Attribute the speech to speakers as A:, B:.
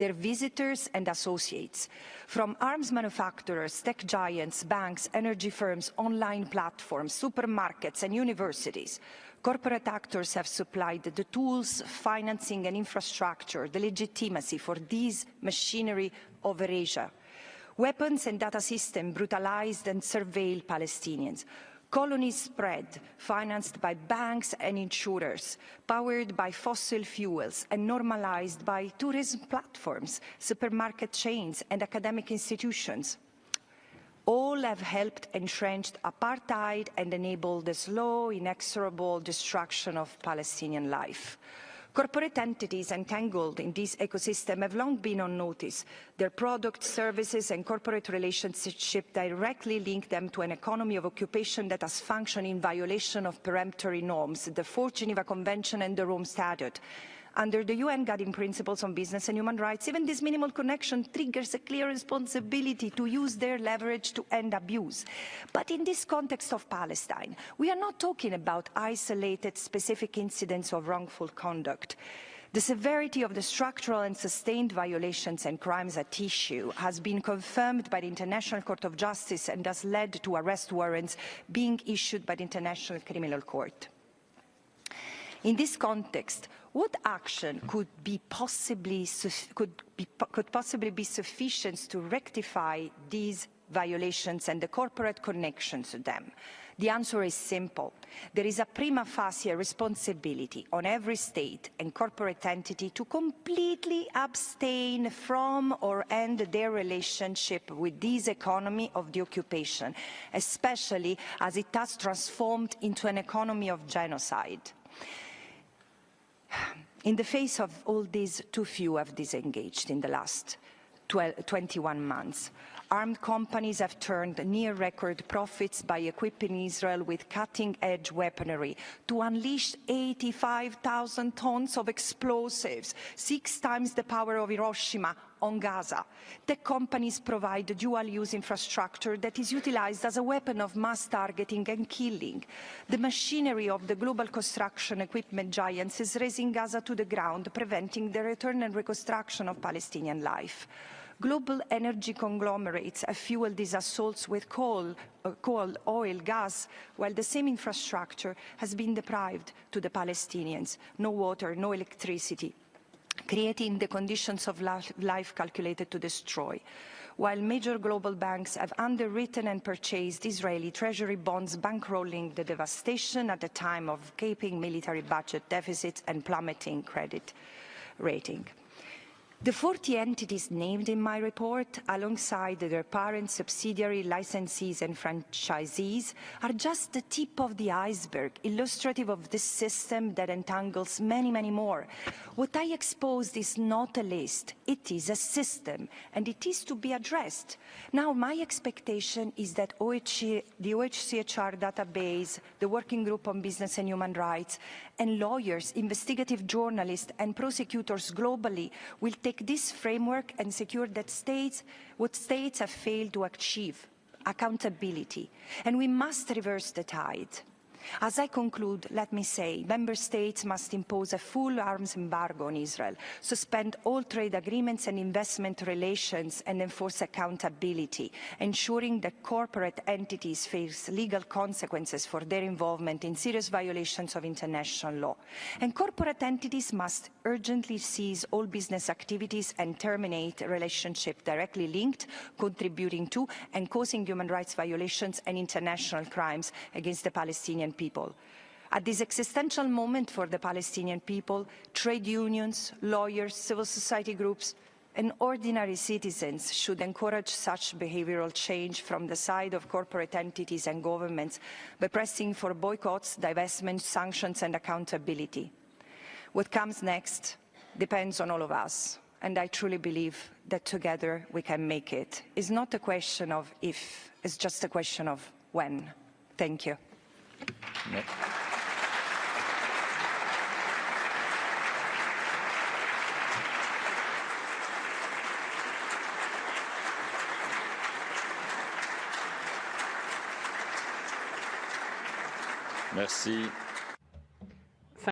A: their visitors and associates. From arms manufacturers, tech giants, banks, energy firms, online platforms, supermarkets and universities, corporate actors have supplied the tools, financing and infrastructure, the legitimacy for this machinery of erasure. Weapons and data systems brutalized and surveilled Palestinians. Colonies spread, financed by banks and insurers, powered by fossil fuels and normalized by tourism platforms, supermarket chains and academic institutions. All have helped entrench apartheid and enabled the slow, inexorable destruction of Palestinian life. Corporate entities entangled in this ecosystem have long been on notice. Their products, services and corporate relationships directly link them to an economy of occupation that has functioned in violation of peremptory norms, the Fourth Geneva Convention and the Rome Statute. Under the UN Guiding Principles on Business and Human Rights, even this minimal connection triggers a clear responsibility to use their leverage to end abuse. But in this context of Palestine, we are not talking about isolated, specific incidents of wrongful conduct. The severity of the structural and sustained violations and crimes at issue has been confirmed by the International Court of Justice and has led to arrest warrants being issued by the International Criminal Court. In this context, what action could possibly be sufficient to rectify these violations and the corporate connections to them? The answer is simple. There is a prima facie responsibility on every state and corporate entity to completely abstain from or end their relationship with this economy of the occupation, especially as it has transformed into an economy of genocide. In the face of all this, too few have disengaged in the last 21 months. Armed companies have turned near-record profits by equipping Israel with cutting-edge weaponry to unleash 85,000 tons of explosives, 6 times the power of Hiroshima, on Gaza. Tech companies provide dual-use infrastructure that is utilized as a weapon of mass targeting and killing. The machinery of the global construction equipment giants is raising Gaza to the ground, preventing the return and reconstruction of Palestinian life. Global energy conglomerates have fueled these assaults with coal, oil, gas, while the same infrastructure has been deprived to the Palestinians. No water, no electricity, creating the conditions of life calculated to destroy. While major global banks have underwritten and purchased Israeli treasury bonds, bankrolling the devastation at a time of gaping military budget deficits and plummeting credit rating. The 40 entities named in my report, alongside their parent subsidiary licensees and franchisees, are just the tip of the iceberg, illustrative of this system that entangles many, many more. What I exposed is not a list, it is a system, and it is to be addressed. Now, my expectation is that the OHCHR database, the Working Group on Business and Human Rights, and lawyers, investigative journalists, and prosecutors globally will take this framework and secure that what states have failed to achieve, accountability. And we must reverse the tide. As I conclude, let me say, member states must impose a full arms embargo on Israel, suspend all trade agreements and investment relations, and enforce accountability, ensuring that corporate entities face legal consequences for their involvement in serious violations of international law. And corporate entities must urgently cease all business activities and terminate relationships directly linked, contributing to, and causing human rights violations and international crimes against the Palestinian people. At this existential moment for the Palestinian people, trade unions, lawyers, civil society groups, and ordinary citizens should encourage such behavioral change from the side of corporate entities and governments by pressing for boycotts, divestment, sanctions, and accountability. What comes next depends on all of us, and I truly believe that together we can make it. It's not a question of if, it's just a question of when. Thank you.
B: Merci.